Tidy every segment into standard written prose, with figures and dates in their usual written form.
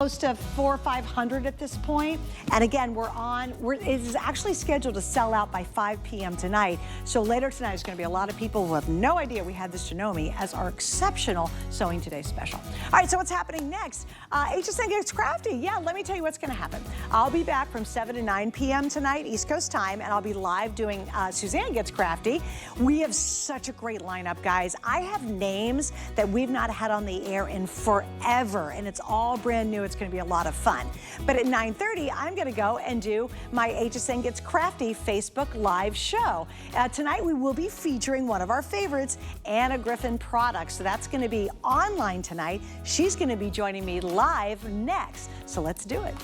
Close to 400 or 500 at this point. And again, it is actually scheduled to sell out by 5 p.m. tonight. So later tonight is going to be a lot of people who have no idea we had this Shinomi as our exceptional Sewing Today special. All right, so what's happening next? HSN Gets Crafty. Yeah, let me tell you what's going to happen. I'll be back from 7 to 9 p.m. tonight, East Coast time, and I'll be live doing Suzanne Gets Crafty. We have such a great lineup, guys. I have names that we've not had on the air in forever, and it's all brand new. It's going to be a lot of fun. But at 9:30, I'm going to go and do my HSN Gets Crafty Facebook Live show. Tonight, we will be featuring one of our favorites, Anna Griffin products. So that's going to be online tonight. She's going to be joining me live next. So let's do it.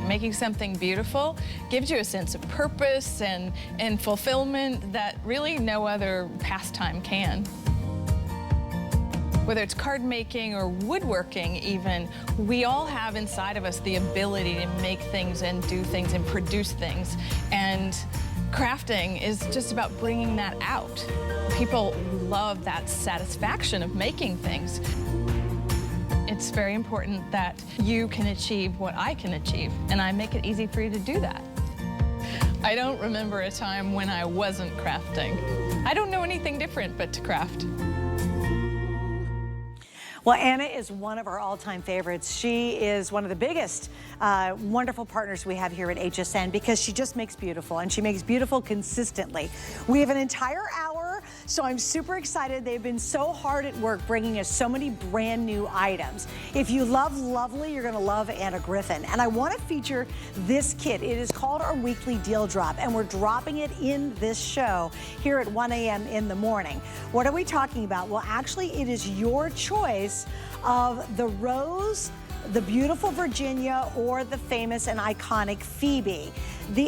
Making something beautiful gives you a sense of purpose and fulfillment that really no other pastime can. Whether it's card making or woodworking even, we all have inside of us the ability to make things and do things and produce things. And crafting is just about bringing that out. People love that satisfaction of making things. It's very important that you can achieve what I can achieve, and I make it easy for you to do that. I don't remember a time when I wasn't crafting. I don't know anything different but to craft. Well, Anna is one of our all-time favorites. She is one of the biggest, wonderful partners we have here at HSN because she just makes beautiful, and she makes beautiful consistently. We have an entire hour, so I'm super excited. They've been so hard at work bringing us so many brand new items. If you love lovely, you're gonna love Anna Griffin. And I wanna feature this kit. It is called our weekly deal drop, and we're dropping it in this show here at 1 a.m. in the morning. What are we talking about? Well, actually, it is your choice of the rose, the beautiful Virginia, or the famous and iconic Phoebe.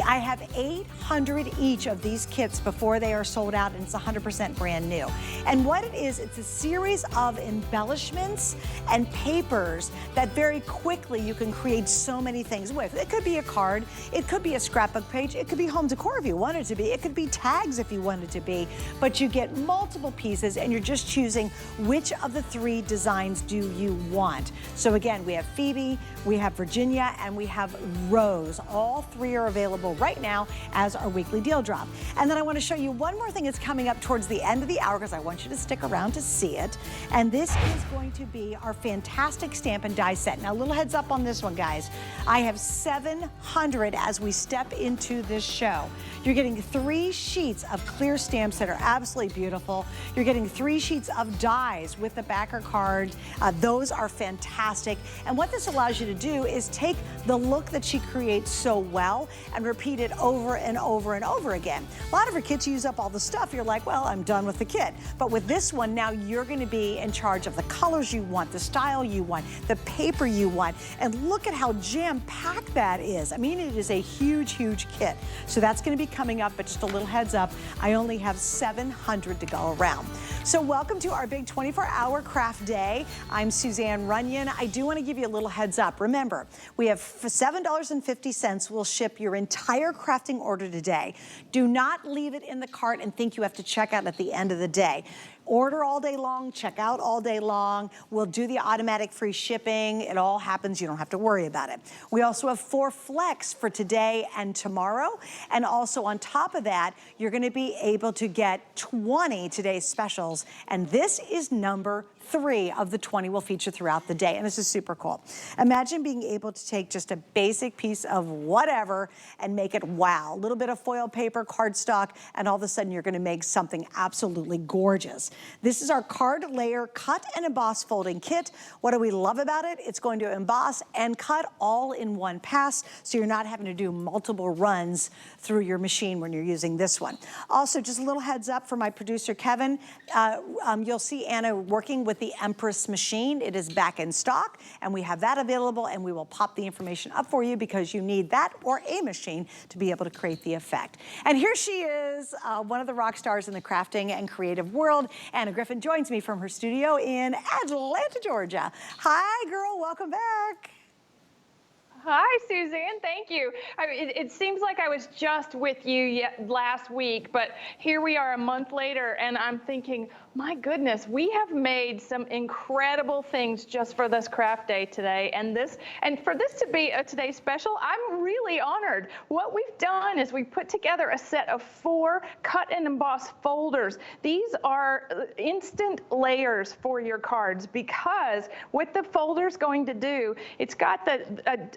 I have 800 each of these kits before they are sold out, and it's 100% brand new. And what it is, it's a series of embellishments and papers that very quickly you can create so many things with. It could be a card, it could be a scrapbook page, it could be home decor if you want it to be, it could be tags if you want it to be, but you get multiple pieces and you're just choosing which of the 3 designs do you want. So again, we have Phoebe, we have Virginia, and we have Rose. All 3 are available right now as our weekly deal drop. And then I want to show you one more thing that's coming up towards the end of the hour because I want you to stick around to see it. And this is going to be our fantastic stamp and die set. Now, a little heads up on this one, guys. I have 700 as we step into this show. You're getting 3 sheets of clear stamps that are absolutely beautiful. You're getting 3 sheets of dies with the backer card. Those are fantastic. And what this allows you to do is take the look that she creates so well and repeat it over and over and over again. A lot of her kits use up all the stuff. You're like, well, I'm done with the kit. But with this one, now you're going to be in charge of the colors you want, the style you want, the paper you want. And look at how jam-packed that is. I mean, it is a huge, huge kit. So that's going to be coming up, but just a little heads up, I only have 700 to go around. So welcome to our big 24-hour craft day. I'm Suzanne Runyon. I do want to give you a little heads up. Remember, we have $7.50. We'll ship your entire crafting order today. Do not leave it in the cart and think you have to check out at the end of the day. Order all day long, check out all day long. We'll do the automatic free shipping. It all happens, you don't have to worry about it. We also have 4 flex for today and tomorrow. And also on top of that, you're gonna be able to get 20 today's specials. And this is number 3 of the 20 we'll feature throughout the day, and this is super cool. Imagine being able to take just a basic piece of whatever and make it wow. A little bit of foil paper, cardstock, and all of a sudden you're gonna make something absolutely gorgeous. This is our card layer cut and emboss folding kit. What do we love about it? It's going to emboss and cut all in one pass, so you're not having to do multiple runs through your machine when you're using this one. Also, just a little heads up for my producer, Kevin. You'll see Anna working with the Empress machine. It is back in stock, and we have that available, and we will pop the information up for you because you need that or a machine to be able to create the effect. And here she is, one of the rock stars in the crafting and creative world. Anna Griffin joins me from her studio in Atlanta, Georgia. Hi, girl, welcome back. Hi, Suzanne. Thank you. It seems like I was just with you last week, but here we are a month later, and I'm thinking, My goodness, we have made some incredible things just for this craft day today. And for this to be a Today Special, I'm really honored. What we've done is we've put together a set of 4 cut and emboss folders. These are instant layers for your cards, because what the folder's going to do, it's got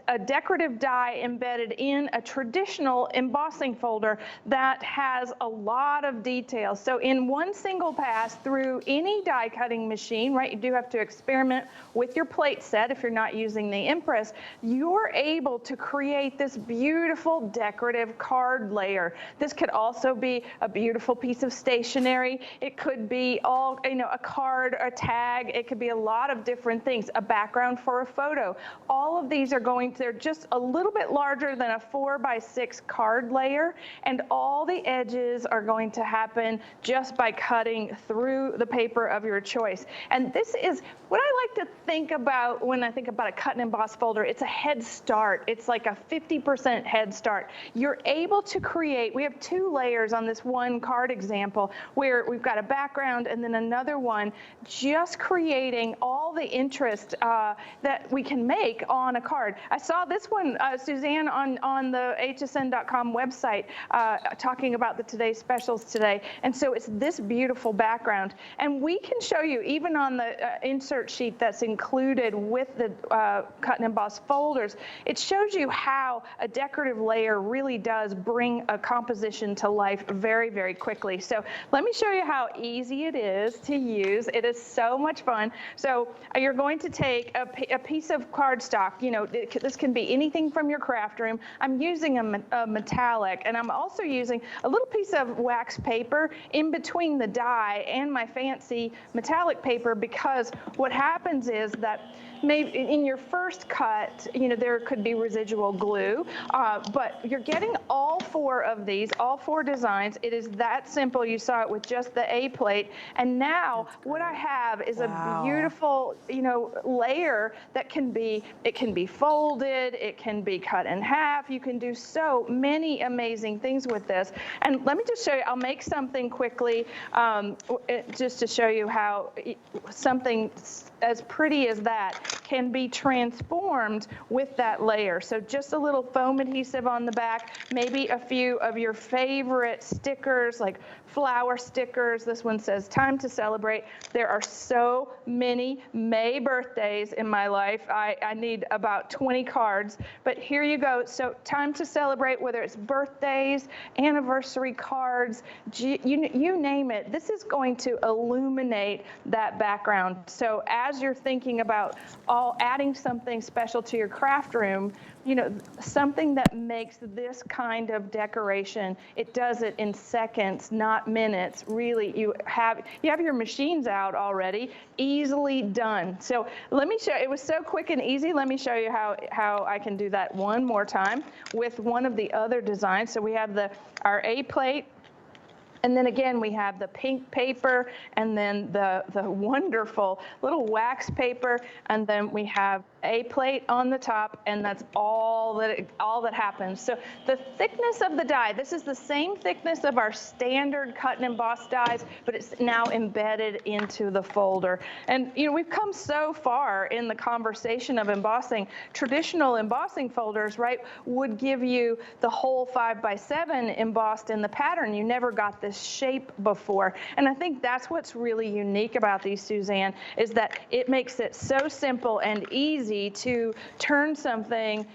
a decorative die embedded in a traditional embossing folder that has a lot of details. So in one single pass through any die cutting machine, right, you do have to experiment with your plate set if you're not using the Impress, you're able to create this beautiful decorative card layer. This could also be a beautiful piece of stationery. It could be a card, a tag. It could be a lot of different things, a background for a photo. All of these are they're just a little bit larger than a 4x6 card layer, and all the edges are going to happen just by cutting through the paper of your choice. And this is what I like to think about when I think about a cut and emboss folder. It's a head start. It's like a 50% head start. You're able to create, we have 2 layers on this one card example where we've got a background and then another one, just creating all the interest that we can make on a card. I saw this one, Suzanne, on the hsn.com website talking about the Today Specials today. And so it's this beautiful background. And we can show you, even on the insert sheet that's included with the cut and emboss folders, it shows you how a decorative layer really does bring a composition to life very, very quickly. So let me show you how easy it is to use. It is so much fun. So you're going to take a piece of cardstock. This can be anything from your craft room. I'm using a metallic, and I'm also using a little piece of wax paper in between the die and my fancy metallic paper, because what happens is that maybe in your first cut, there could be residual glue, but you're getting all 4 of these, all 4 designs. It is that simple. You saw it with just the A plate. And now what I have is a beautiful, layer that can be folded, it can be cut in half. You can do so many amazing things with this. And let me just show you, I'll make something quickly, just to show you how something as pretty as that can be transformed with that layer. So just a little foam adhesive on the back, maybe a few of your favorite stickers, like flower stickers. This one says time to celebrate. There are so many May birthdays in my life. I need about 20 cards, but here you go. So time to celebrate, whether it's birthdays, anniversary cards, you name it. This is going to illuminate that background. So as you're thinking about adding something special to your craft room, something that makes this kind of decoration, it does it in seconds, not minutes. Really, you have your machines out already, easily done. So let me show, it was so quick and easy. Let me show you how I can do that one more time with one of the other designs. So we have our A plate. And then again, we have the pink paper, and then the wonderful little wax paper, and then we have A plate on the top, and that's all that happens. So the thickness of the die, this is the same thickness of our standard cut and emboss dies, but it's now embedded into the folder. And we've come so far in the conversation of embossing. Traditional embossing folders, right, would give you the whole 5x7 embossed in the pattern. You never got this shape before. And I think that's what's really unique about these, Suzanne, is that it makes it so simple and easy to turn something,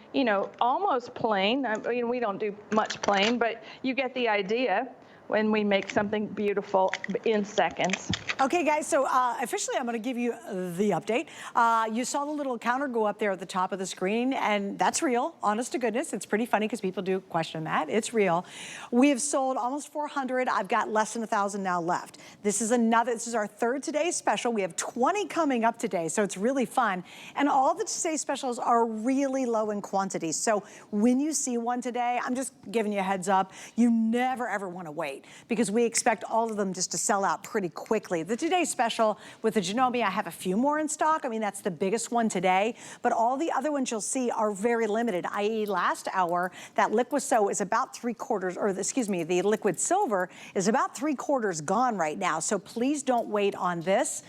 almost plain. We don't do much plain, but you get the idea. When we make something beautiful in seconds. Okay, guys, so officially I'm gonna give you the update. You saw the little counter go up there at the top of the screen, and that's real, honest to goodness. It's pretty funny because people do question that. It's real. We have sold almost 400. I've got less than 1,000 now left. This is our 3rd Today Special. We have 20 coming up today, so it's really fun. And all the Today Specials are really low in quantity. So when you see one today, I'm just giving you a heads up. You never, ever wanna wait. wait, because we expect all of them just to sell out pretty quickly. The Today Special with the Janome, I have a few more in stock. I mean, that's the biggest one today, but all the other ones you'll see are very limited, i.e. last hour, that Liquid So is about 3/4, or excuse me, the Liquid Silver is about 3/4 gone right now. So please don't wait on this.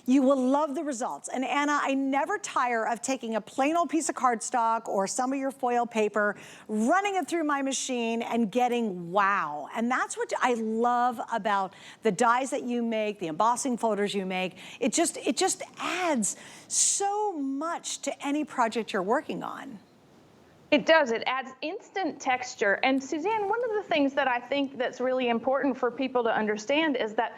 You will love the results. And Anna, I never tire of taking a plain old piece of cardstock or some of your foil paper, running it through my machine and getting wow. And that's what I love about the dies that you make, the embossing folders you make. It just adds so much to any project you're working on. It does. It adds instant texture. And Suzanne, one of the things that I think that's really important for people to understand is that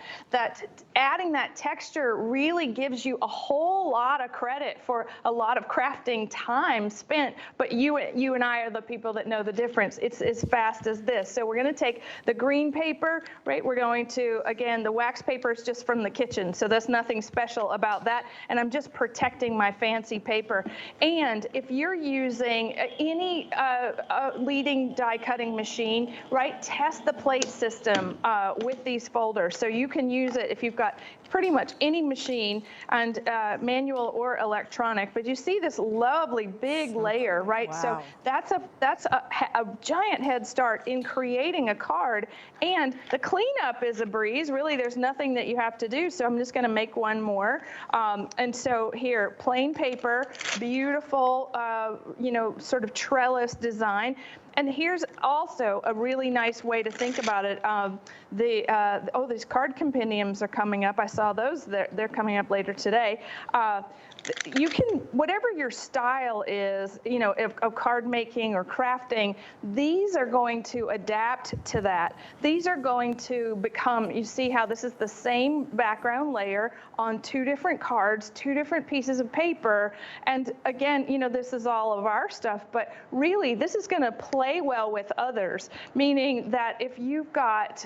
adding that texture really gives you a whole lot of credit for a lot of crafting time spent. But you and I are the people that know the difference. It's as fast as this. So we're going to take the green paper, right? We're going to, again, the wax paper is just from the kitchen. So there's nothing special about that. And I'm just protecting my fancy paper. And if you're using any leading die cutting machine, right? Test the plate system with these folders. So you can use it if you've got pretty much any machine, and manual or electronic. But you see this lovely big layer, right? Wow. So that's a giant head start in creating a card. And the cleanup is a breeze. Really, there's nothing that you have to do. So I'm just going to make one more. And so here, plain paper, beautiful, you know, sort of trellis design. And here's also a really nice way to think about it. These card compendiums are coming up. I saw those. They're coming up later today. You can, whatever your style is, you know, of card making or crafting, these are going to adapt to that. These are going to become, you see how this is the same background layer on two different cards, two different pieces of paper. And again, you know, this is all of our stuff, but really this is going to play well with others, meaning that if you've got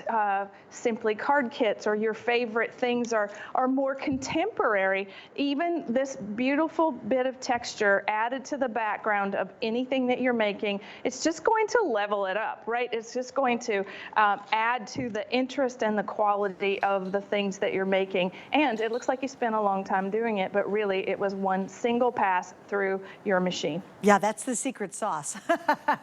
simply card kits or your favorite things are more contemporary, even this beautiful bit of texture added to the background of anything that you're making, it's just going to level it up, right? It's just going to add to the interest and the quality of the things that you're making. And it looks like you spent a long time doing it, but really it was one single pass through your machine. Yeah, that's the secret sauce.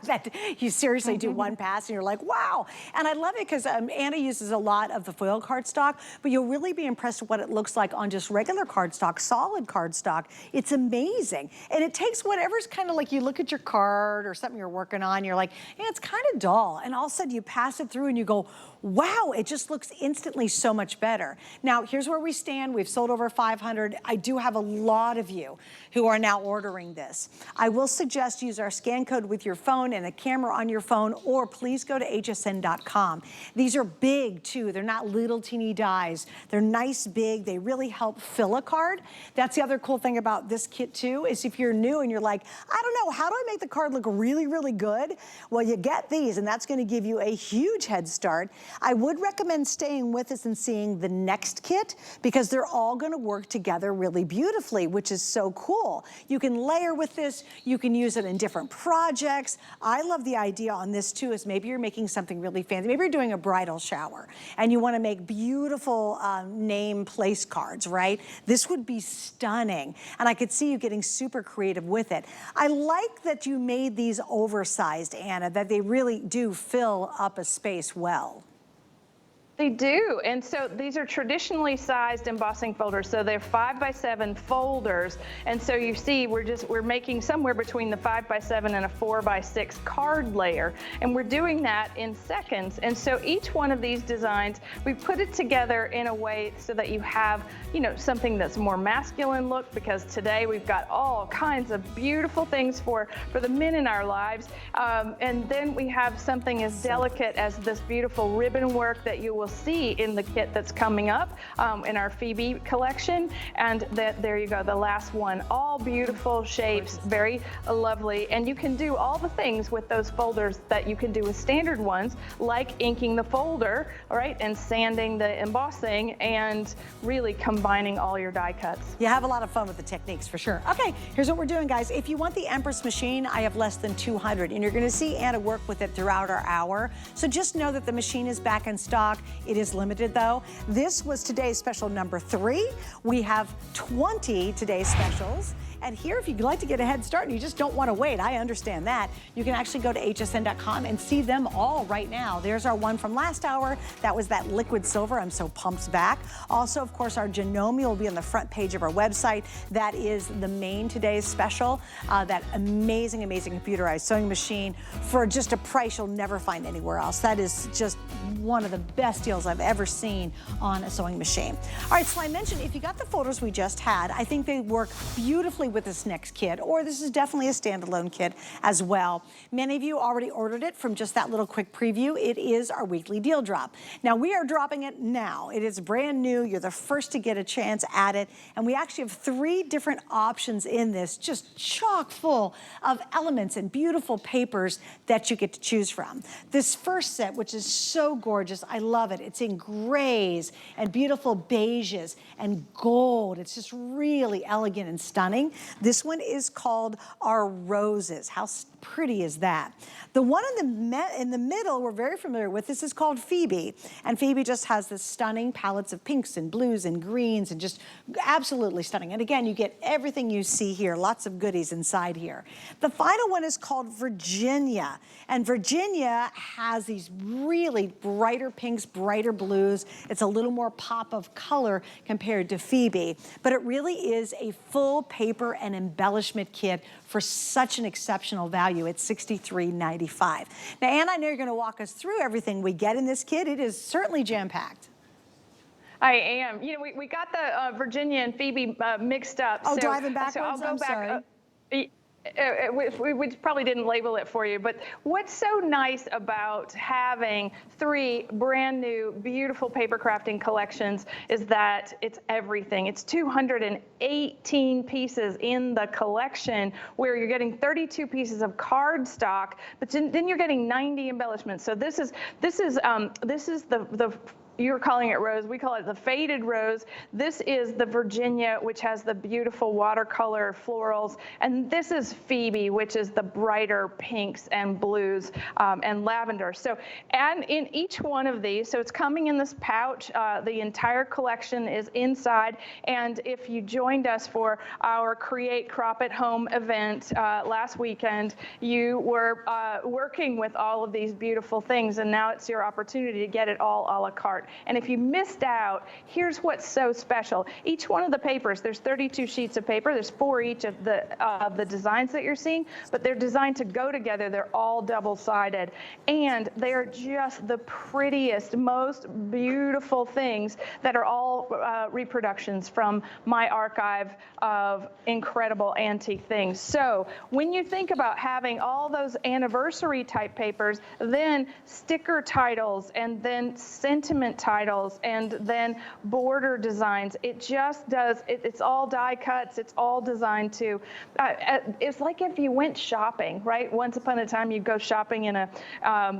That you seriously do one pass and you're like, wow. And I love it because Anna uses a lot of the foil cardstock, but you'll really be impressed with what it looks like on just regular cardstock, solid cardstock. It's amazing. And it takes whatever's kind of like, you look at your card or something you're working on, you're like, yeah, it's kind of dull. And all of a sudden you pass it through and you go, wow, it just looks instantly so much better. Now, here's where we stand. We've sold over 500. I do have a lot of you who are now ordering this. I will suggest use our scan code with your phone and a camera on your phone, or please go to hsn.com. These are big too. They're not little teeny dies. They're nice, big. They really help fill a card. That's the other cool thing about this kit too, is if you're new and you're like, I don't know, how do I make the card look really, really good? Well, you get these, and that's gonna give you a huge head start. I would recommend staying with us and seeing the next kit, because they're all gonna work together really beautifully, which is so cool. You can layer with this, you can use it in different projects. I love the idea on this too, is maybe you're making something really fancy. Maybe you're doing a bridal shower and you wanna make beautiful name place cards, right? This would be stunning. And I could see you getting super creative with it. I like that you made these oversized, Anna, that they really do fill up a space well. They do, and so these are traditionally sized embossing folders, so they're 5x7 folders, and so you see we're making somewhere between the 5x7 and a 4x6 card layer, and we're doing that in seconds. And so each one of these designs, we put it together in a way so that you have, you know, something that's more masculine look, because today we've got all kinds of beautiful things for the men in our lives, and then we have something as delicate as this beautiful ribbon work that you will see in the kit that's coming up in our Phoebe collection. And there you go, the last one. All beautiful shapes, very lovely. And you can do all the things with those folders that you can do with standard ones, like inking the folder, all right, and sanding the embossing, and really combining all your die cuts. You have a lot of fun with the techniques for sure. Okay, here's what we're doing, guys. If you want the Empress machine, I have less than 200, and you're gonna see Anna work with it throughout our hour. So just know that the machine is back in stock. It is limited though. This was today's special number 3. We have 20 today's specials. And here, if you'd like to get a head start and you just don't want to wait, I understand that. You can actually go to hsn.com and see them all right now. There's our one from last hour. That was that liquid silver. I'm so pumped back. Also, of course, our Janome will be on the front page of our website. That is the main today's special. That amazing, amazing computerized sewing machine for just a price you'll never find anywhere else. That is just one of the best deals I've ever seen on a sewing machine. All right, so I mentioned if you got the folders we just had, I think they work beautifully with this next kit, or this is definitely a standalone kit as well. Many of you already ordered it from just that little quick preview. It is our weekly deal drop. Now we are dropping it now. It is brand new. You're the first to get a chance at it. And we actually have 3 different options in this, just chock full of elements and beautiful papers that you get to choose from. This first set, which is so gorgeous, I love it. It's in grays and beautiful beiges and gold. It's just really elegant and stunning. This one is called Our Roses. How pretty is that? The one in the middle we're very familiar with. This is called Phoebe. And Phoebe just has this stunning palettes of pinks and blues and greens and just absolutely stunning. And again, you get everything you see here. Lots of goodies inside here. The final one is called Virginia. And Virginia has these really brighter pinks, brighter blues. It's a little more pop of color compared to Phoebe. But it really is a full paper and embellishment kit for such an exceptional value. It's $63.95. Now, Ann, I know you're gonna walk us through everything we get in this kit. It is certainly jam-packed. I am. You know, we got the Virginia and Phoebe mixed up. Oh, driving backwards? So I'll go I'm back. sorry. We probably didn't label it for you, but what's so nice about having 3 brand new, beautiful paper crafting collections is that it's everything. It's 218 pieces in the collection, where you're getting 32 pieces of cardstock, but then you're getting 90 embellishments. So this is the you're calling it rose. We call it the faded rose. This is the Virginia, which has the beautiful watercolor florals. And this is Phoebe, which is the brighter pinks and blues and lavender. So, and in each one of these, so it's coming in this pouch. The entire collection is inside. And if you joined us for our Create Crop at Home event last weekend, you were working with all of these beautiful things. And now it's your opportunity to get it all a la carte. And if you missed out, here's what's so special. Each one of the papers, there's 32 sheets of paper. There's 4 each of the designs that you're seeing, but they're designed to go together. They're all double-sided. And they're just the prettiest, most beautiful things that are all reproductions from my archive of incredible antique things. So when you think about having all those anniversary type papers, then sticker titles, and then sentiment titles, and then border designs, it just does, it's all die cuts, it's all designed to, it's like if you went shopping, right? Once upon a time you'd go shopping in a,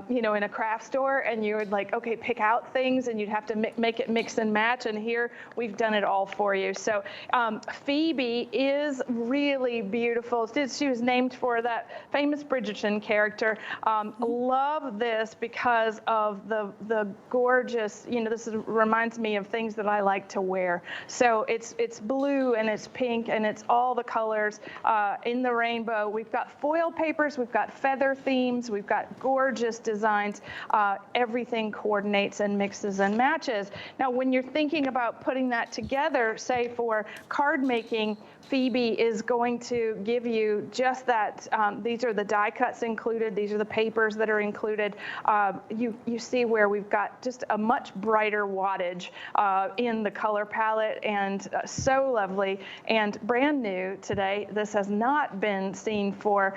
in a craft store, and you would like, okay, pick out things, and you'd have to make it mix and match, and here we've done it all for you. So Phoebe is really beautiful. She was named for that famous Bridgerton character. Love this because of the gorgeous, this reminds me of things that I like to wear. So it's blue and it's pink and it's all the colors in the rainbow. We've got foil papers, we've got feather themes, we've got gorgeous designs. Everything coordinates and mixes and matches. Now, when you're thinking about putting that together, say for card making, Phoebe is going to give you just that. These are the die cuts included. These are the papers that are included. You see where we've got just a much much brighter wattage in the color palette, and so lovely and brand new today. This has not been seen for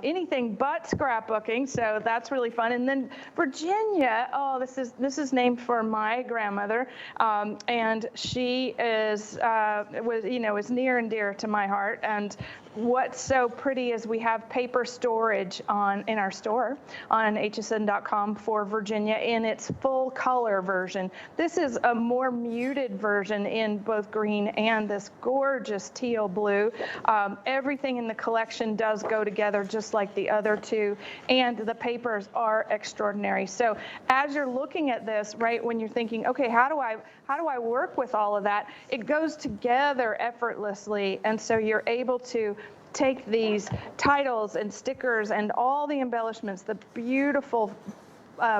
anything but scrapbooking, so that's really fun. And then Virginia, oh, this is named for my grandmother, and she is was near and dear to my heart. And what's so pretty is we have paper storage in our store on hsn.com for Virginia in its full color version. This is a more muted version in both green and this gorgeous teal blue. Everything in the collection does go together just like the other two, and the papers are extraordinary. So as you're looking at this, right, when you're thinking, okay, how do I work with all of that? It goes together effortlessly, and so you're able to take these titles and stickers and all the embellishments, the beautiful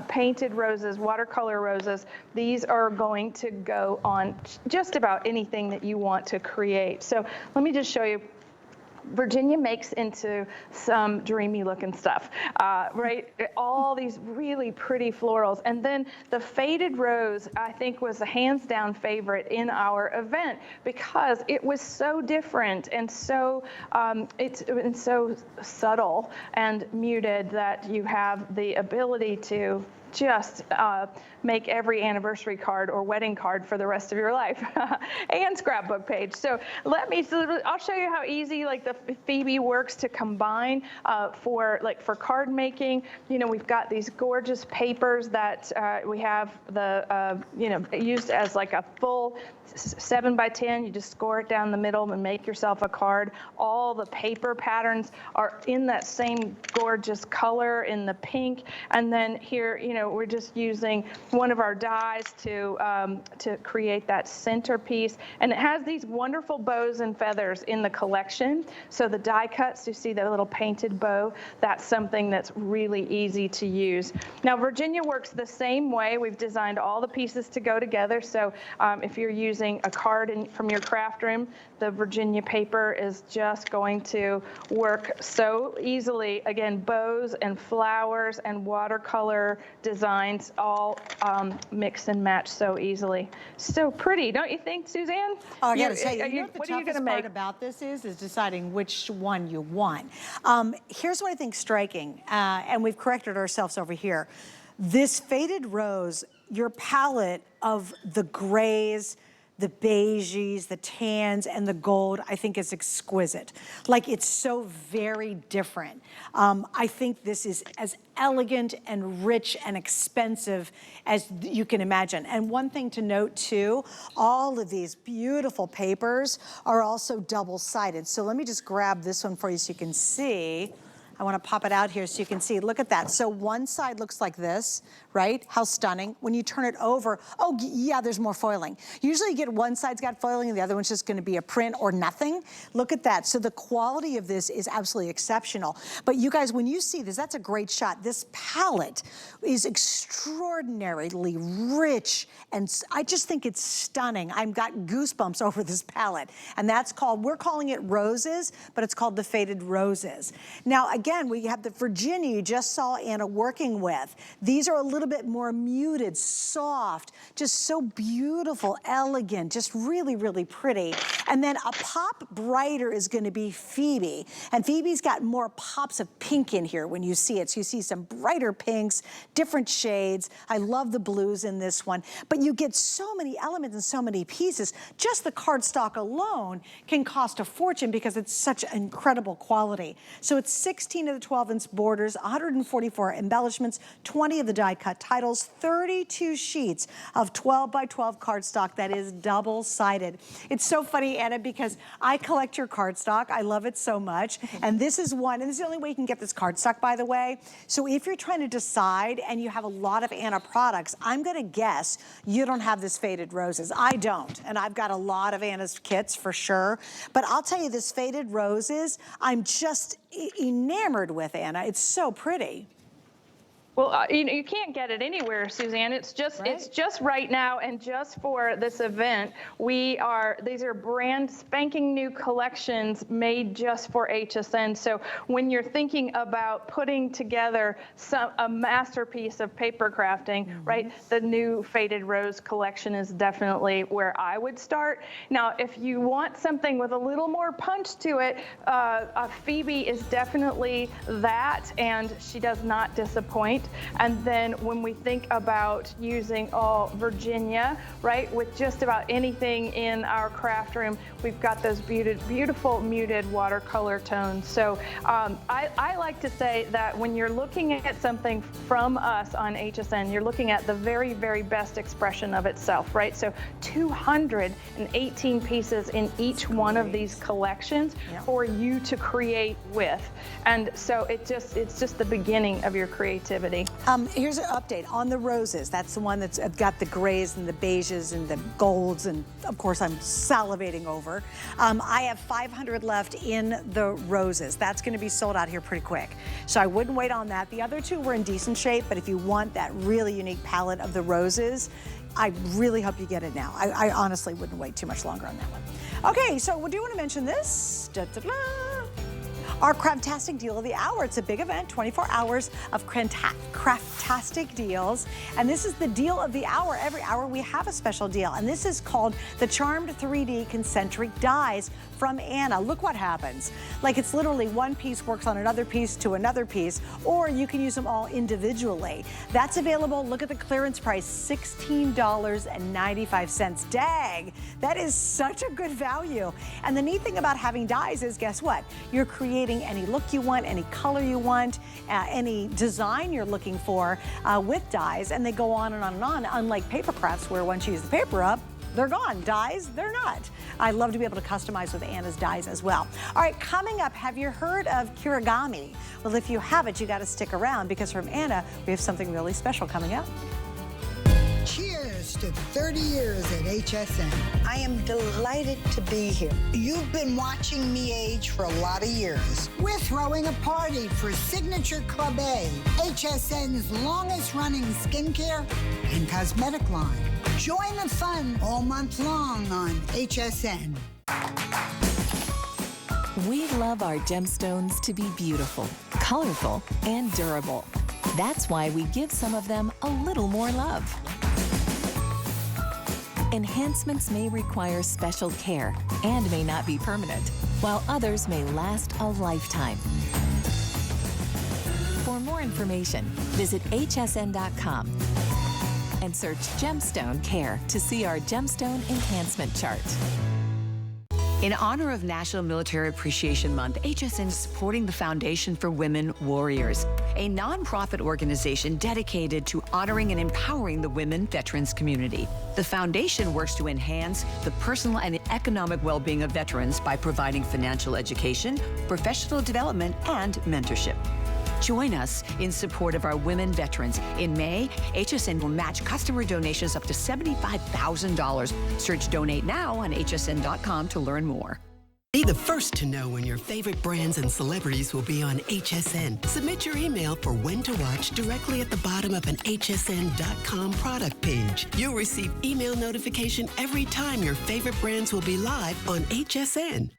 painted roses, watercolor roses. These are going to go on just about anything that you want to create. So let me just show you. Virginia makes into some dreamy looking stuff, right? All these really pretty florals. And then the faded rose, I think, was a hands down favorite in our event because it was so different and so it's so subtle and muted that you have the ability to just make every anniversary card or wedding card for the rest of your life and scrapbook page. So I'll show you how easy like the Phoebe works to combine for card making. You know, we've got these gorgeous papers that we have used as like a full 7x10. You just score it down the middle and make yourself a card. All the paper patterns are in that same gorgeous color in the pink. And then here, we're just using one of our dies to create that centerpiece. And it has these wonderful bows and feathers in the collection. So the die cuts, you see the little painted bow, that's something that's really easy to use. Now, Virginia works the same way. We've designed all the pieces to go together. So if you're using a card from your craft room, the Virginia paper is just going to work so easily. Again, bows and flowers and watercolor designs all mix and match so easily. So pretty, don't you think, Suzanne? Oh, I gotta say, What are you gonna toughest make part about this is deciding which one you want. Here's what I think striking, and we've corrected ourselves over here. This faded rose, your palette of the grays, the beiges, the tans, and the gold, I think is exquisite. Like, it's so very different. I think this is as elegant and rich and expensive as you can imagine. And one thing to note too, all of these beautiful papers are also double-sided. So let me just grab this one for you so you can see. I want to pop it out here so you can see. Look at that. So one side looks like this, right? How stunning. When you turn it over, oh yeah, there's more foiling. Usually you get one side's got foiling and the other one's just going to be a print or nothing. Look at that. So the quality of this is absolutely exceptional. But you guys, when you see this, that's a great shot. This palette is extraordinarily rich, and I just think it's stunning. I've got goosebumps over this palette. And that's we're calling it Roses, but it's called the Faded Roses. Now, again, we have the Virginia you just saw Anna working with. These are a little bit more muted, soft, just so beautiful, elegant, just really, really pretty. And then a pop brighter is going to be Phoebe. And Phoebe's got more pops of pink in here when you see it. So you see some brighter pinks, different shades. I love the blues in this one. But you get so many elements and so many pieces. Just the cardstock alone can cost a fortune because it's such incredible quality. So it's 16 of the 12-inch borders, 144 embellishments, 20 of the die-cut titles, 32 sheets of 12x12 cardstock that is double-sided. It's so funny, Anna, because I collect your cardstock. I love it so much. And this is one, and this is the only way you can get this cardstock, by the way. So if you're trying to decide and you have a lot of Anna products, I'm going to guess you don't have this Faded Roses. I don't, and I've got a lot of Anna's kits for sure. But I'll tell you, this Faded Roses, I'm just enamored with, Anna. It's so pretty. Well, you can't get it anywhere, Suzanne. It's just right now, and just for this event, these are brand spanking new collections made just for HSN. So when you're thinking about putting together a masterpiece of paper crafting, right, the new Faded Rose collection is definitely where I would start. Now, if you want something with a little more punch to it, Phoebe is definitely that, and she does not disappoint. And then when we think about using Virginia, right, with just about anything in our craft room, we've got those beautiful muted watercolor tones. So I like to say that when you're looking at something from us on HSN, you're looking at the very, very best expression of itself, right? So 218 pieces in each one of these collections for you to create with. And so it's just the beginning of your creativity. Here's an update on the roses. That's the one that's got the grays and the beiges and the golds, and of course I'm salivating over. I have 500 left in the roses. That's going to be sold out here pretty quick. So I wouldn't wait on that. The other two were in decent shape, but if you want that really unique palette of the roses, I really hope you get it now. I honestly wouldn't wait too much longer on that one. Okay, so we do want to mention this. Our Craftastic Deal of the Hour. It's a big event, 24 hours of Craftastic deals. And this is the deal of the hour. Every hour we have a special deal. And this is called the Charmed 3D Concentric Dies from Anna. Look what happens. Like, it's literally one piece works on another piece to another piece, or you can use them all individually. That's available. Look at the clearance price, $16.95. Dang, that is such a good value. And the neat thing about having dies is, guess what? You're creating any look you want, any color you want, any design you're looking for with dies, and they go on and on and on, unlike paper crafts where once you use the paper up, they're gone. Dies, they're not. I love to be able to customize with Anna's dies as well. All right, coming up, have you heard of Kirigami? Well, if you haven't, you got to stick around, because from Anna, we have something really special coming up. Cheers to 30 years at HSN. I am delighted to be here. You've been watching me age for a lot of years. We're throwing a party for Signature Club A, HSN's longest running skincare and cosmetic line. Join the fun all month long on HSN. We love our gemstones to be beautiful, colorful, and durable. That's why we give some of them a little more love. Enhancements may require special care and may not be permanent, while others may last a lifetime. For more information, visit hsn.com and search Gemstone Care to see our gemstone enhancement chart. In honor of National Military Appreciation Month, HSN is supporting the Foundation for Women Warriors, a nonprofit organization dedicated to honoring and empowering the women veterans community. The foundation works to enhance the personal and economic well-being of veterans by providing financial education, professional development, and mentorship. Join us in support of our women veterans. In May, HSN will match customer donations up to $75,000. Search Donate Now on hsn.com to learn more. Be the first to know when your favorite brands and celebrities will be on HSN. Submit your email for when to watch directly at the bottom of an hsn.com product page. You'll receive email notification every time your favorite brands will be live on HSN.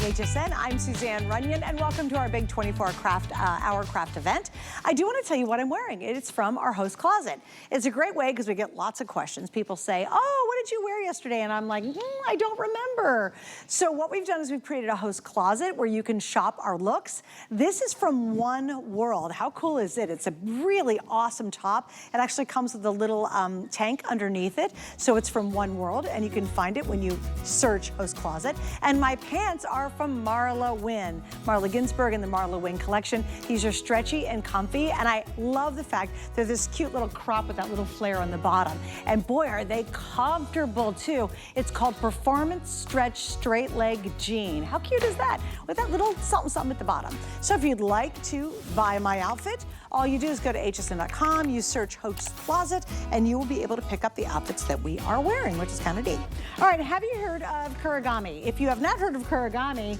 HSN. I'm Suzanne Runyon, and welcome to our big 24-hour craft event. I do want to tell you what I'm wearing. It's from our host closet. It's a great way because we get lots of questions. People say, oh, what did you wear yesterday? And I'm like, I don't remember. So what we've done is we've created a host closet where you can shop our looks. This is from One World. How cool is it? It's a really awesome top. It actually comes with a little tank underneath it. So it's from One World, and you can find it when you search host closet. And my pants are from Marla Wynn. Marla Ginsburg and the Marla Wynn collection. These are stretchy and comfy, and I love the fact they're this cute little crop with that little flare on the bottom. And boy, are they comfortable too. It's called Performance Stretch Straight Leg Jean. How cute is that? With that little something something at the bottom. So if you'd like to buy my outfit, All you do is go to hsn.com, you search Host Closet, and you will be able to pick up the outfits that we are wearing, which is kind of neat. All right, have you heard of Kirigami? If you have not heard of Kirigami,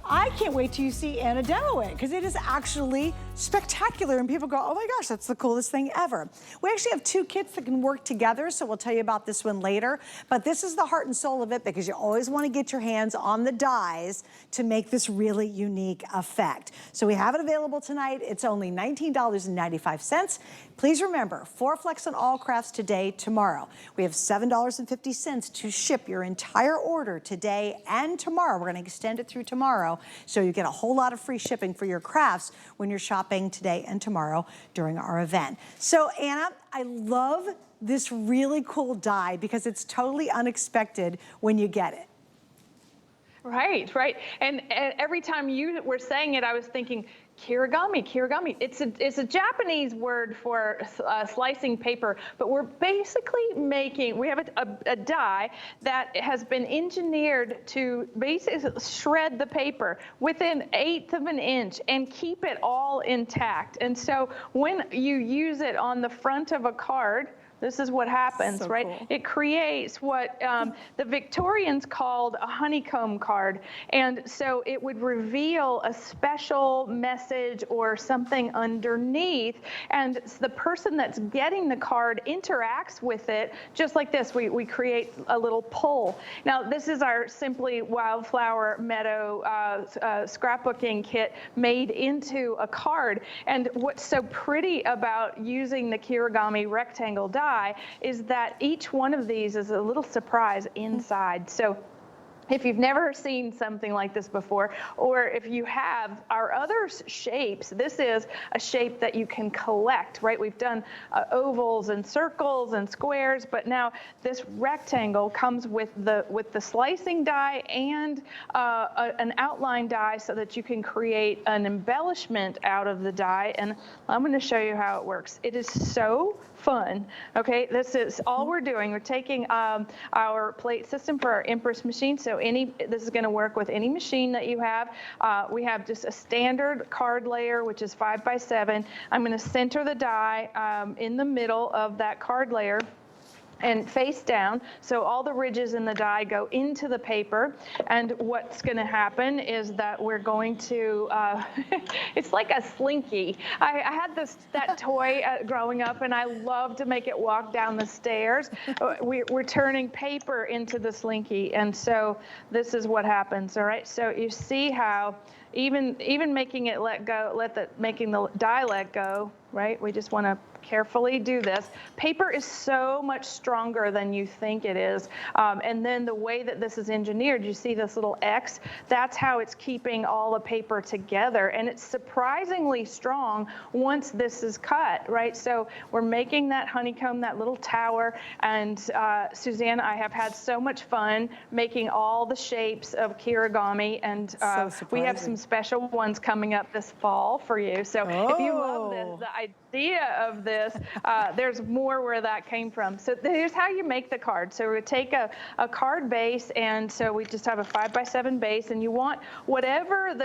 I can't wait till you see Anna demo it, because it is actually spectacular, and people go, oh my gosh, that's the coolest thing ever. We actually have two kits that can work together, so we'll tell you about this one later, but this is the heart and soul of it, because you always want to get your hands on the dies to make this really unique effect. So we have it available tonight. It's only $19.95. Please remember, 4 flex on all crafts today, tomorrow. We have $7.50 to ship your entire order today and tomorrow. We're going to extend it through tomorrow, so you get a whole lot of free shipping for your crafts when you're shopping today and tomorrow during our event. So Anna, I love this really cool die because it's totally unexpected when you get it. Right, right. And every time you were saying it, I was thinking, Kirigami. It's a Japanese word for slicing paper, but we're basically we have a die that has been engineered to basically shred the paper within 1/8 of an inch and keep it all intact. And so when you use it on the front of a card, this is what happens, so right? Cool. It creates what the Victorians called a honeycomb card. And so it would reveal a special message or something underneath. And the person that's getting the card interacts with it just like this. We create a little pull. Now, this is our Simply Wildflower Meadow scrapbooking kit made into a card. And what's so pretty about using the Kirigami rectangle die is that each one of these is a little surprise inside. So if you've never seen something like this before, or if you have our other shapes, this is a shape that you can collect, right? We've done ovals and circles and squares, but now this rectangle comes with the slicing die and an outline die so that you can create an embellishment out of the die. And I'm going to show you how it works. It is so fun. Okay, this is all we're doing. We're taking our plate system for our Empress machine. So this is going to work with any machine that you have. We have just a standard card layer, which is 5 by 7. I'm going to center the die in the middle of that card layer and face down, so all the ridges in the die go into the paper. And what's going to happen is that we're going to, it's like a slinky. I had that toy growing up, and I loved to make it walk down the stairs. We're turning paper into the slinky, and so this is what happens. All right, so you see how even making it let go, making the die let go, right? We just want to carefully do this. Paper is so much stronger than you think it is. And then the way that this is engineered, you see this little X, that's how it's keeping all the paper together. And it's surprisingly strong once this is cut, right? So we're making that honeycomb, that little tower. And Suzanne, I have had so much fun making all the shapes of Kirigami. And we have some special ones coming up this fall for you. So if you love this, the idea of this, there's more where that came from. So here's how you make the card. So we take a card base, and so we just have a 5 by 7 base, and you want whatever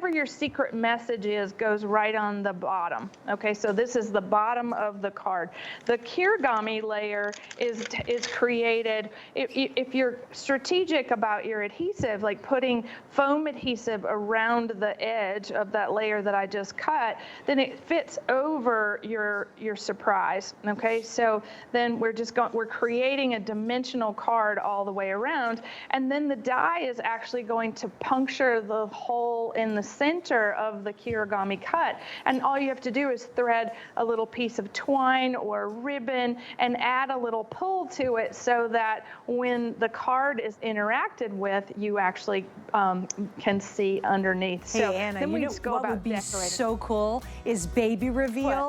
your secret message is goes right on the bottom. Okay, so this is the bottom of the card. The Kirigami layer is created, if you're strategic about your adhesive, like putting foam adhesive around the edge of that layer that I just cut, then it fits over your surprise. Okay, so then we're creating a dimensional card all the way around, and then the die is actually going to puncture the hole in the center of the Kirigami cut, and all you have to do is thread a little piece of twine or ribbon and add a little pull to it so that when the card is interacted with, you actually can see underneath. Hey, so Anna, then we you know just go what about would be decorating. so cool is baby reveal.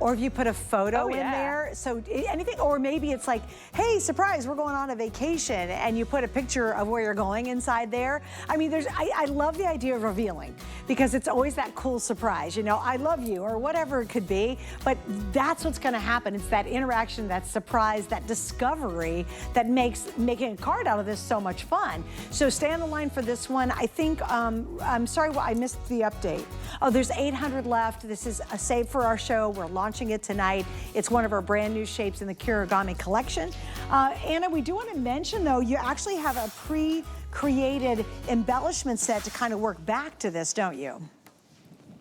or if you put a photo in yeah. there. So anything, or maybe it's like, hey, surprise, we're going on a vacation, and you put a picture of where you're going inside there. I mean, I love the idea of revealing, because it's always that cool surprise, you know, I love you, or whatever it could be, but that's what's gonna happen. It's that interaction, that surprise, that discovery that makes making a card out of this so much fun. So stay on the line for this one. I think, I'm sorry, I missed the update. Oh, there's 800 left. This is a save for our show. We're launching it tonight. It's one of our brand new shapes in the Kirigami collection. Anna, we do want to mention, though, you actually have a pre-created embellishment set to kind of work back to this, don't you?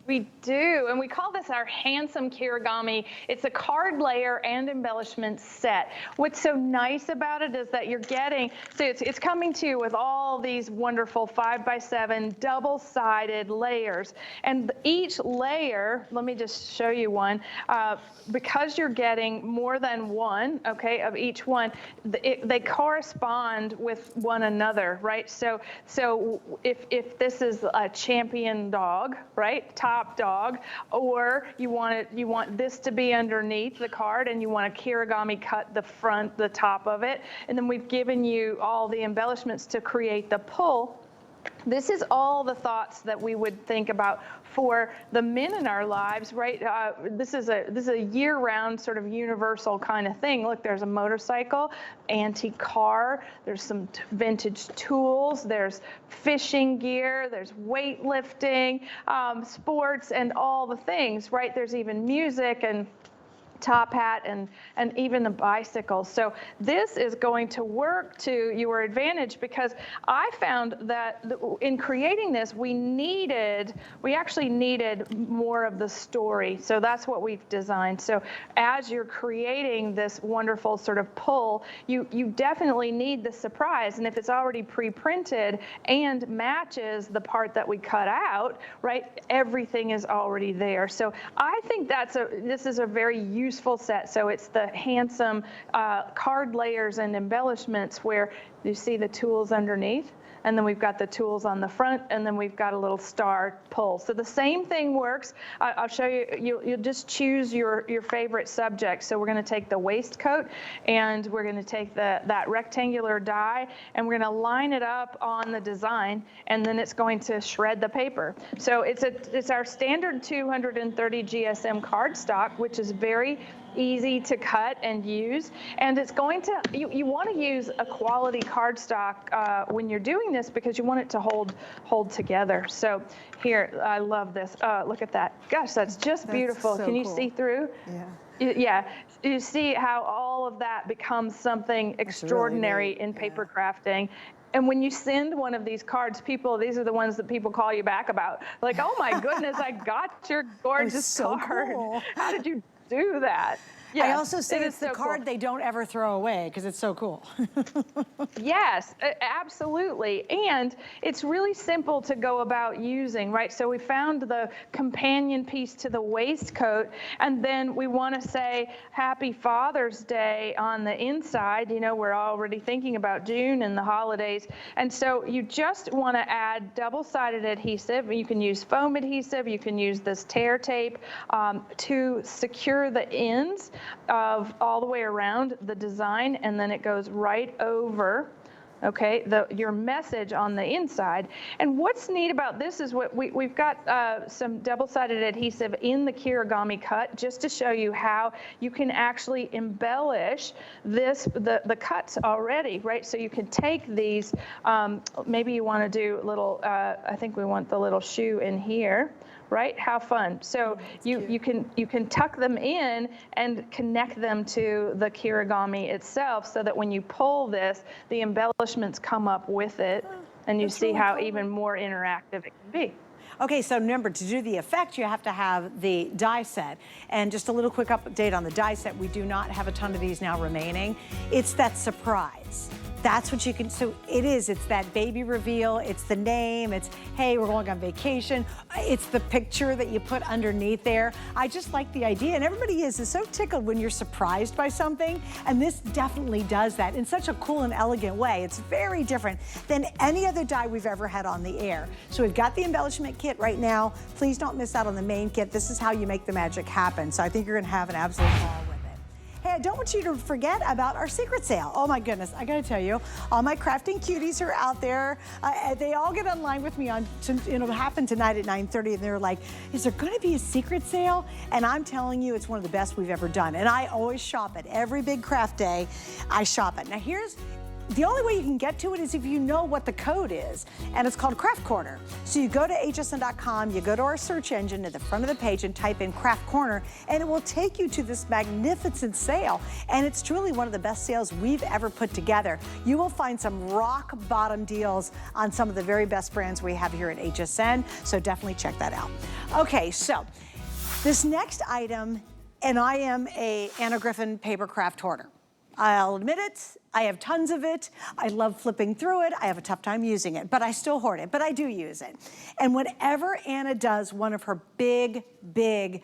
We do, and we call this our handsome Kirigami. It's a card layer and embellishment set. What's so nice about it is that you're getting, so it's coming to you with all these wonderful 5x7 double-sided layers. And each layer, let me just show you one, because you're getting more than one, okay, of each one, they correspond with one another, right? So if this is a champion dog, right, top dog, or you want this to be underneath the card, and you want a Kirigami cut the top of it, and then we've given you all the embellishments to create the pull. This is all the thoughts that we would think about for the men in our lives, right? This is a year-round sort of universal kind of thing. Look, there's a motorcycle, antique car, there's some vintage tools, there's fishing gear, there's weightlifting, sports, and all the things, right? There's even music and top hat and even a bicycle. So this is going to work to your advantage, because I found that in creating this, we actually needed more of the story. So that's what we've designed. So as you're creating this wonderful sort of pull, you definitely need the surprise. And if it's already pre-printed and matches the part that we cut out, right, everything is already there. So I think this is a very useful set. So it's the handsome card layers and embellishments where you see the tools underneath, and then we've got the tools on the front, and then we've got a little star pull. So the same thing works. I'll show you. You'll just choose your favorite subject. So we're going to take the waistcoat, and we're going to take that rectangular die, and we're going to line it up on the design, and then it's going to shred the paper. So it's our standard 230 GSM cardstock, which is very easy to cut and use, and it's going to, you want to use a quality cardstock when you're doing this, because you want it to hold together. So here, I love this. Look at that. Gosh, that's just beautiful. So Can you cool. see through? Yeah. Yeah, you see how all of that becomes something extraordinary in paper crafting. And when you send one of these cards, these are the ones that people call you back about. Like, oh my goodness, I got your gorgeous so card. cool. How did you do that? Yeah, I also say it's the so card cool. they don't ever throw away, because it's so cool. Yes, absolutely. And it's really simple to go about using, right? So we found the companion piece to the waistcoat, and then we want to say Happy Father's Day on the inside. You know, we're already thinking about June and the holidays. And so you just want to add double-sided adhesive. You can use foam adhesive. You can use this tear tape to secure the ends of all the way around the design, and then it goes right over, okay, your message on the inside. And what's neat about this is we've got some double-sided adhesive in the Kirigami cut, just to show you how you can actually embellish the cuts already, right? So you can take these, maybe you want to do a little, I think we want the little shoe in here. Right? How fun. So you can tuck them in and connect them to the Kirigami itself, so that when you pull this, the embellishments come up with it, and you see how even more interactive it can be. Okay, so remember, to do the effect, you have to have the die set. And just a little quick update on the die set, we do not have a ton of these now remaining. It's that surprise. That's what you can, so it's that baby reveal, it's the name, it's, hey, we're going on vacation. It's the picture that you put underneath there. I just like the idea, and everybody is so tickled when you're surprised by something, and this definitely does that in such a cool and elegant way. It's very different than any other die we've ever had on the air. So we've got the embellishment kit right now. Please don't miss out on the main kit. This is how you make the magic happen. So I think you're gonna have an absolute ball with it. Hey, I don't want you to forget about our secret sale. Oh my goodness, I gotta tell you, all my crafting cuties are out there. They all get online with me it'll happen tonight at 9:30, and they're like, is there gonna be a secret sale? And I'm telling you, it's one of the best we've ever done. And I always shop it. Every big craft day, I shop it. Now the only way you can get to it is if you know what the code is, and it's called Craft Corner. So you go to hsn.com, you go to our search engine at the front of the page and type in Craft Corner, and it will take you to this magnificent sale. And it's truly one of the best sales we've ever put together. You will find some rock bottom deals on some of the very best brands we have here at HSN, so definitely check that out. Okay, so this next item, and I am a Anna Griffin paper craft hoarder. I'll admit it, I have tons of it. I love flipping through it. I have a tough time using it, but I still hoard it, but I do use it. And whenever Anna does one of her big, big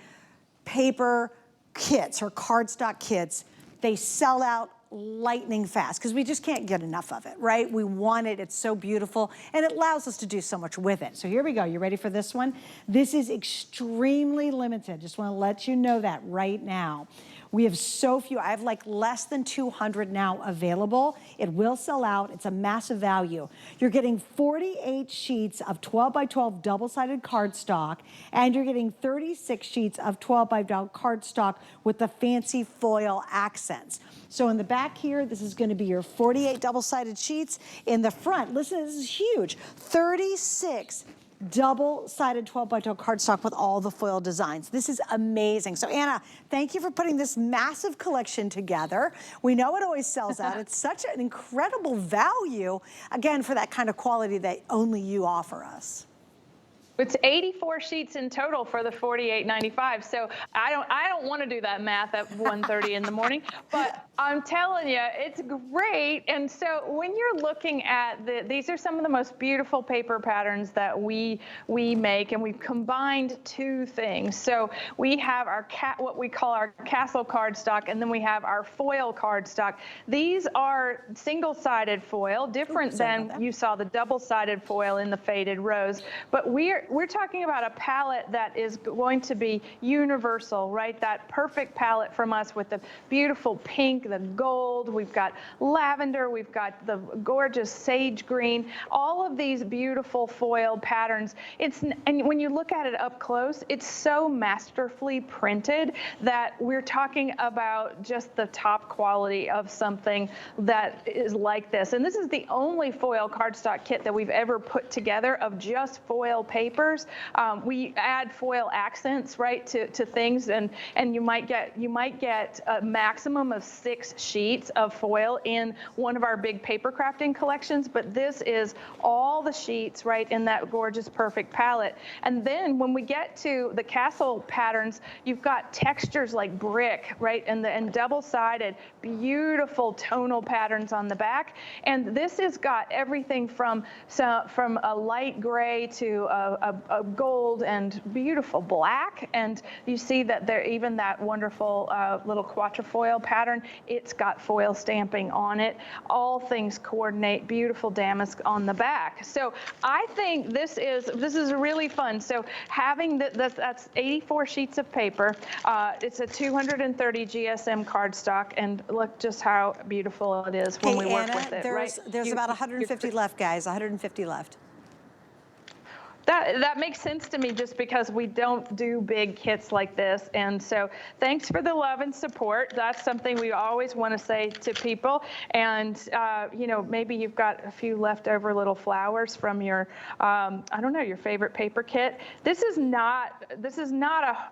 paper kits, her cardstock kits, they sell out lightning fast because we just can't get enough of it, right? We want it, it's so beautiful, and it allows us to do so much with it. So here we go, you ready for this one? This is extremely limited. Just wanna let you know that right now. We have so few. I have like less than 200 now available. It will sell out. It's a massive value. You're getting 48 sheets of 12 by 12 double-sided cardstock, and you're getting 36 sheets of 12 by 12 cardstock with the fancy foil accents. So in the back here, this is going to be your 48 double-sided sheets. In the front, listen, this is huge. 36 double-sided 12 by 12 cardstock with all the foil designs. This is amazing. So Anna, thank you for putting this massive collection together. We know it always sells out. It's such an incredible value, again, for that kind of quality that only you offer us. It's 84 sheets in total for the $48.95. So I don't want to do that math at 1:30 in the morning, but I'm telling you, it's great. And so when you're looking at these are some of the most beautiful paper patterns that we make, and we've combined two things. So we have our what we call our castle cardstock, and then we have our foil cardstock. These are single-sided foil, different than you saw the double-sided foil in the faded rose, but we're talking about a palette that is going to be universal, right? That perfect palette from us with the beautiful pink, the gold, we've got lavender, we've got the gorgeous sage green, all of these beautiful foil patterns. And when you look at it up close, it's so masterfully printed that we're talking about just the top quality of something that is like this. And this is the only foil cardstock kit that we've ever put together of just foil paper. We add foil accents, right, to things, and you might get a maximum of 6 sheets of foil in one of our big paper crafting collections, but this is all the sheets, right, in that gorgeous perfect palette. And then when we get to the castle patterns, you've got textures like brick, right, and double-sided, beautiful tonal patterns on the back. And this has got everything from a light gray to a gold and beautiful black, and you see that there even that wonderful little quatrefoil pattern, it's got foil stamping on it. All things coordinate, beautiful damask on the back. So I think this is really fun. So having that's 84 sheets of paper. It's a 230 GSM cardstock, and look just how beautiful it is when we work with it. There's about 150 left, guys. 150 left. That makes sense to me, just because we don't do big kits like this. And so thanks for the love and support. That's something we always want to say to people. And, you know, maybe you've got a few leftover little flowers from your, I don't know, your favorite paper kit. This is not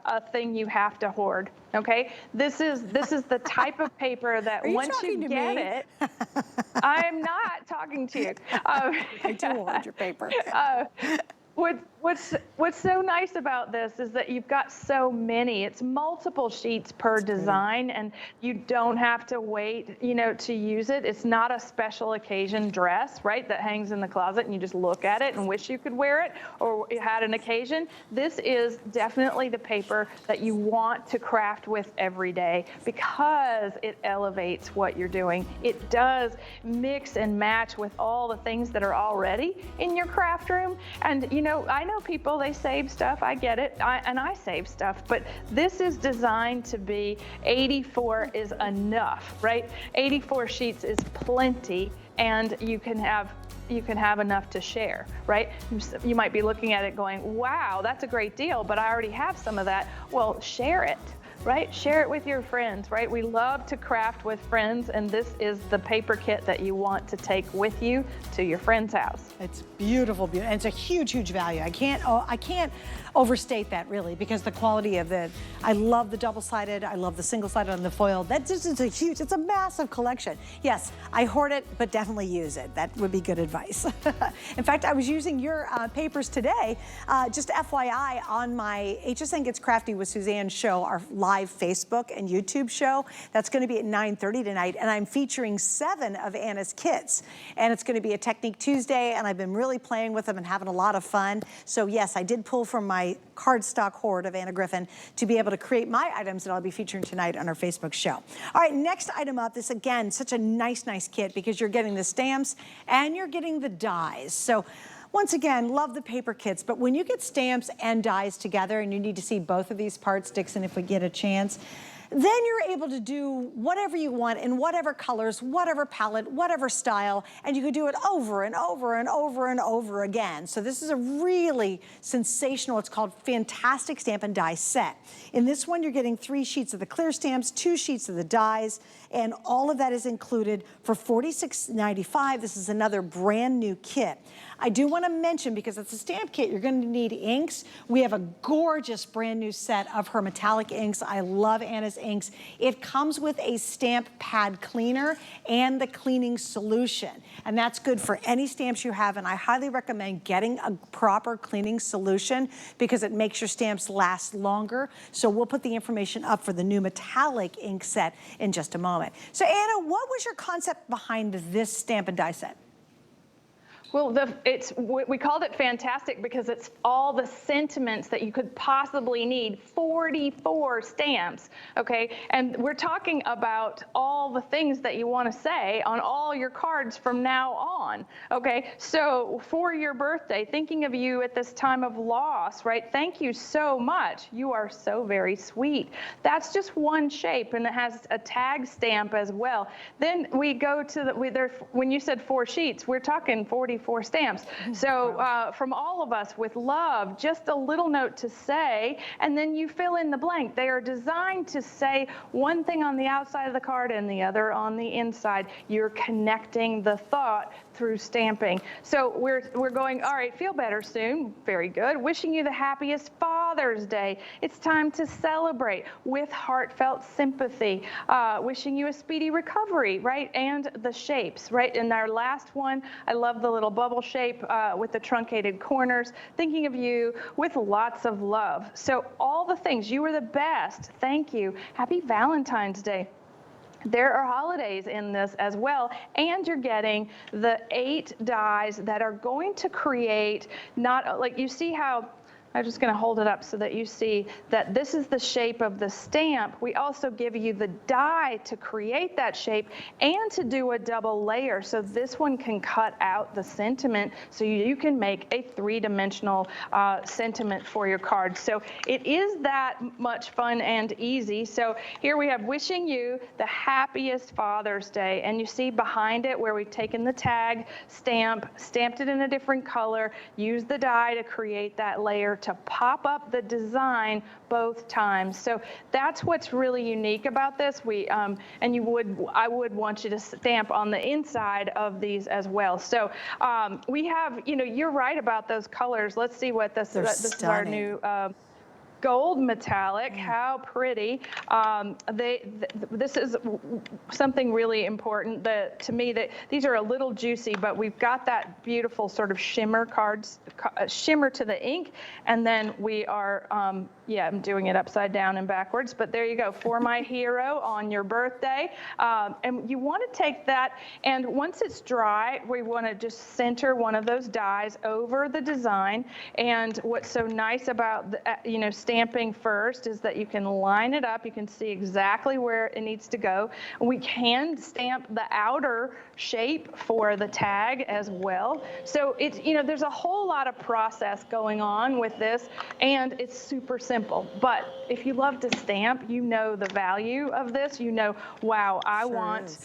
a thing you have to hoard. Okay, this is the type of paper that once you get it, I'm not talking to you. I do hoard your paper. What's so nice about this is that you've got so many. It's multiple sheets per design, and you don't have to wait, to use it. It's not a special occasion dress, right, that hangs in the closet and you just look at it and wish you could wear it or you had an occasion. This is definitely the paper that you want to craft with every day because it elevates what you're doing. It does mix and match with all the things that are already in your craft room. And, I know people, they save stuff. I get it. I save stuff. But this is designed to be 84 is enough, right? 84 sheets is plenty, and you can have enough to share, right? You might be looking at it going, wow, that's a great deal, but I already have some of that. Well, share it. Right? Share it with your friends, right? We love to craft with friends, and this is the paper kit that you want to take with you to your friend's house. It's beautiful, beautiful. And it's a huge, huge value. I can't overstate that really, because the quality of it. I love the double-sided. I love the single-sided on the foil. That just is it's a massive collection. Yes, I hoard it, but definitely use it. That would be good advice. In fact, I was using your papers today, just FYI, on my HSN Gets Crafty with Suzanne show, our live Facebook and YouTube show. That's going to be at 9:30 tonight, and I'm featuring 7 of Anna's kits. And it's going to be a Technique Tuesday, and I've been really playing with them and having a lot of fun. So yes, I did pull from my cardstock hoard of Anna Griffin to be able to create my items that I'll be featuring tonight on our Facebook show. All right, next item up, this again, such a nice kit because you're getting the stamps and you're getting the dies. So once again, love the paper kits, but when you get stamps and dies together, and you need to see both of these parts, Dixon, if we get a chance, then you're able to do whatever you want in whatever colors, whatever palette, whatever style, and you can do it over and over and over and over again. So this is a really sensational, it's called Fantastic Stamp and Die Set. In this one, you're getting 3 sheets of the clear stamps, 2 sheets of the dies, and all of that is included for $46.95. This is another brand new kit. I do want to mention, because it's a stamp kit, you're going to need inks. We have a gorgeous brand new set of her metallic inks. I love Anna's inks. It comes with a stamp pad cleaner and the cleaning solution. And that's good for any stamps you have, and I highly recommend getting a proper cleaning solution because it makes your stamps last longer. So we'll put the information up for the new metallic ink set in just a moment. So Anna, what was your concept behind this stamp and die set? Well, we called it Fantastic because it's all the sentiments that you could possibly need. 44 stamps, okay? And we're talking about all the things that you want to say on all your cards from now on, okay? So for your birthday, thinking of you at this time of loss, right? Thank you so much. You are so very sweet. That's just one shape, and it has a tag stamp as well. Then we go to when you said 4 sheets, we're talking 44 stamps. So from all of us with love, just a little note to say, and then you fill in the blank. They are designed to say one thing on the outside of the card and the other on the inside. You're connecting the thought through stamping. So we're going, all right, feel better soon. Very good. Wishing you the happiest Father's Day. It's time to celebrate with heartfelt sympathy. Wishing you a speedy recovery, right? And the shapes, right? And our last one, I love the little bubble shape with the truncated corners. Thinking of you with lots of love. So all the things, you were the best. Thank you. Happy Valentine's Day. There are holidays in this as well, and you're getting the 8 dies that are going to create, not like you see how, I'm just going to hold it up so that you see that this is the shape of the stamp. We also give you the die to create that shape and to do a double layer. So this one can cut out the sentiment so you can make a 3-dimensional sentiment for your card. So it is that much fun and easy. So here we have wishing you the happiest Father's Day. And you see behind it where we've taken the tag stamp, stamped it in a different color, used the die to create that layer to pop up the design both times. So that's what's really unique about this. And I would want you to stamp on the inside of these as well. So we have, you're right about those colors. Let's see what this is our new gold metallic. How pretty. This is something really important to me, that these are a little juicy, but we've got that beautiful sort of shimmer shimmer to the ink. And then we are, yeah, I'm doing it upside down and backwards, but there you go, for my hero on your birthday. And you want to take that, and once it's dry, we want to just center one of those dies over the design. And what's so nice about stamping first is that you can line it up. You can see exactly where it needs to go. We can stamp the outer shape for the tag as well. So it's, there's a whole lot of process going on with this, and it's super simple. But if you love to stamp, you know the value of this. Wow, I want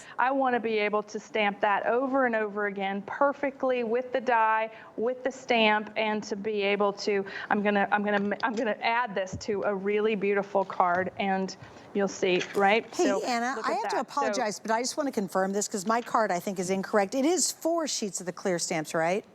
to be able to stamp that over and over again perfectly with the die, with the stamp, and to be able to, I'm gonna add this to a really beautiful card, and you'll see, right? Hey, so Anna, I have to apologize, but I just want to confirm this because my card, I think, is incorrect. It is 4 sheets of the clear stamps, right?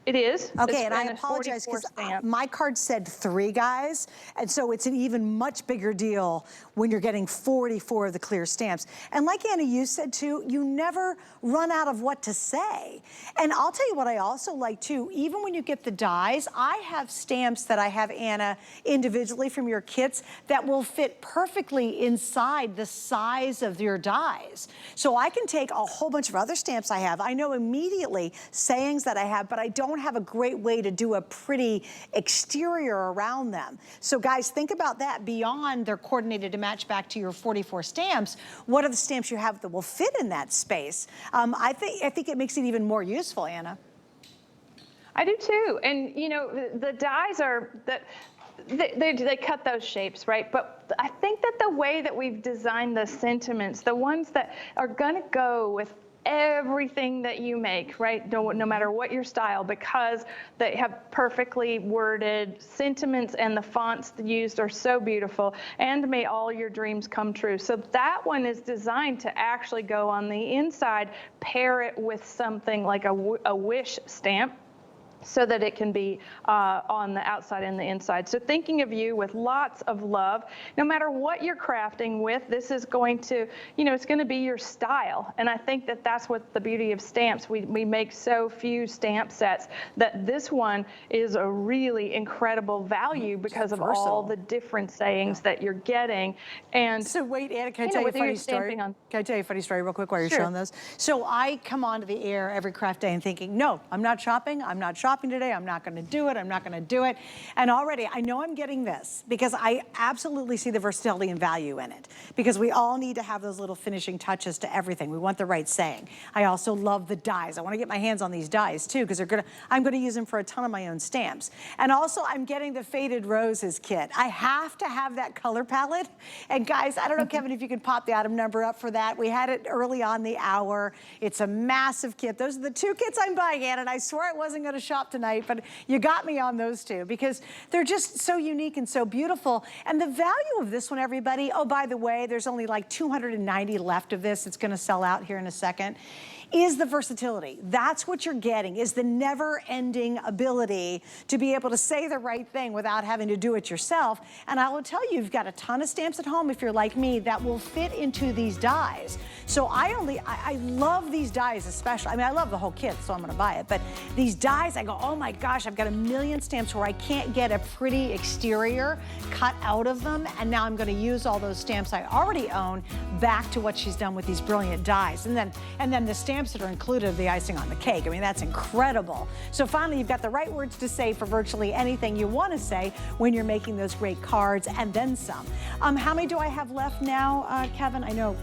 It is. Okay, and I apologize because my card said 3, guys, and so it's an even much bigger deal when you're getting 44 of the clear stamps. And like Anna, you said too, you never run out of what to say. And I'll tell you what I also like too, even when you get the dies, I have stamps that I have, Anna, individually from your kits that will fit perfectly inside the size of your dies. So I can take a whole bunch of other stamps I have. I know immediately sayings that I have, but I don't have a great way to do a pretty exterior around them. So guys, think about that beyond they're coordinated to match back to your 44 stamps. What are the stamps you have that will fit in that space? I think it makes it even more useful, Anna. I do too. And the dies are that they cut those shapes, right? But I think that the way that we've designed the sentiments, the ones that are gonna go with everything that you make, right? No matter what your style, because they have perfectly worded sentiments and the fonts used are so beautiful, and may all your dreams come true. So that one is designed to actually go on the inside, pair it with something like a wish stamp, so that it can be on the outside and the inside. So thinking of you with lots of love. No matter what you're crafting with, this is going to, it's going to be your style. And I think that that's what the beauty of stamps. We make so few stamp sets that this one is a really incredible value because of all the different sayings that you're getting. And so wait, Anna, can I tell you a funny story? Can I tell you a funny story real quick while you're showing those? So I come onto the air every craft day and thinking, no, I'm not shopping today, I'm not gonna do it, I'm not gonna do it. And already I know I'm getting this because I absolutely see the versatility and value in it, because we all need to have those little finishing touches to everything. We want the right saying. I also love the dies. I wanna get my hands on these dies too, because I'm gonna use them for a ton of my own stamps. And also I'm getting the Faded Roses kit. I have to have that color palette. And guys, I don't know, Kevin, if you can pop the item number up for that. We had it early on the hour. It's a massive kit. Those are the 2 kits I'm buying, Anna, and I swear I wasn't gonna shop tonight, but you got me on those 2 because they're just so unique and so beautiful. And the value of this one, everybody, oh, by the way, there's only like 290 left of this. It's gonna sell out here in a second. Is the versatility. That's what you're getting, is the never-ending ability to be able to say the right thing without having to do it yourself. And I will tell you, you've got a ton of stamps at home, if you're like me, that will fit into these dies. So I love these dies especially. I mean, I love the whole kit, so I'm gonna buy it. But these dies, I go, oh my gosh, I've got a million stamps where I can't get a pretty exterior cut out of them. And now I'm gonna use all those stamps I already own back to what she's done with these brilliant dies. And then the stamps that are included of the icing on the cake. I mean, that's incredible. So finally, you've got the right words to say for virtually anything you want to say when you're making those great cards, and then some. How many do I have left now, Kevin? I know.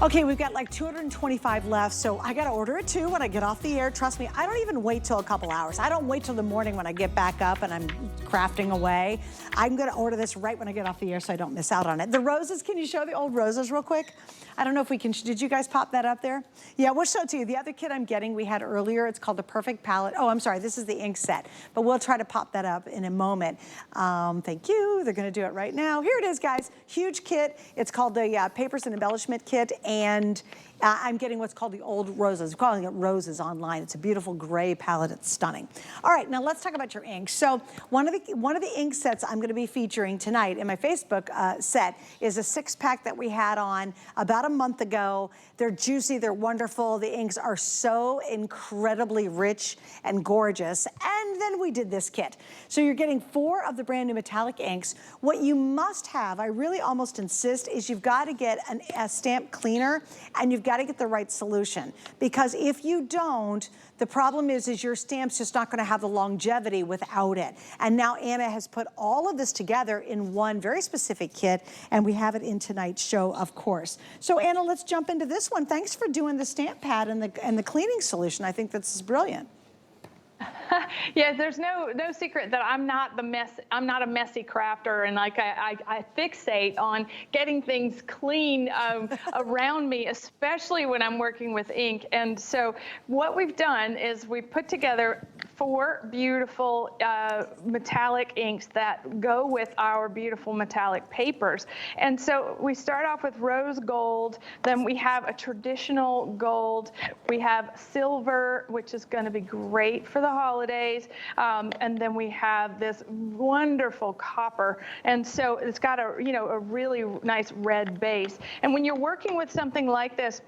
Okay, we've got like 225 left, so I gotta order it too when I get off the air. Trust me, I don't even wait till a couple hours. I don't wait till the morning when I get back up and I'm crafting away. I'm gonna order this right when I get off the air so I don't miss out on it. The roses, can you show the old roses real quick? I don't know if we can, did you guys pop that up there? Yeah, we'll show it to you. The other kit I'm getting, we had earlier, it's called the Perfect Palette. Oh, I'm sorry, this is the ink set, but we'll try to pop that up in a moment. Thank you, they're gonna do it right now. Here it is, guys, huge kit. It's called the Papers and Embellishment Kit, and I'm getting what's called the old roses. I'm calling it roses online. It's a beautiful gray palette. It's stunning. All right, now let's talk about your inks. So one of the ink sets I'm going to be featuring tonight in my Facebook set is a 6-pack that we had on about a month ago. They're juicy. They're wonderful. The inks are so incredibly rich and gorgeous. And then we did this kit. So you're getting 4 of the brand new metallic inks. What you must have, I really almost insist, is you've got to get a stamp cleaner, and you've got to get the right solution, because if you don't, the problem is your stamp's just not going to have the longevity without it. And now Anna has put all of this together in one very specific kit, and we have it in tonight's show, of course. So Anna, let's jump into this one. Thanks for doing the stamp pad and the cleaning solution. I think this is brilliant. Yeah, there's no secret that I'm not a messy crafter, and like I fixate on getting things clean around me, especially when I'm working with ink. And so what we've done is we've put together 4 beautiful metallic inks that go with our beautiful metallic papers. And so we start off with rose gold, then we have a traditional gold, we have silver, which is going to be great for the holidays, and then we have this wonderful copper. And so it's got a really nice red base. And when you're working with something like this,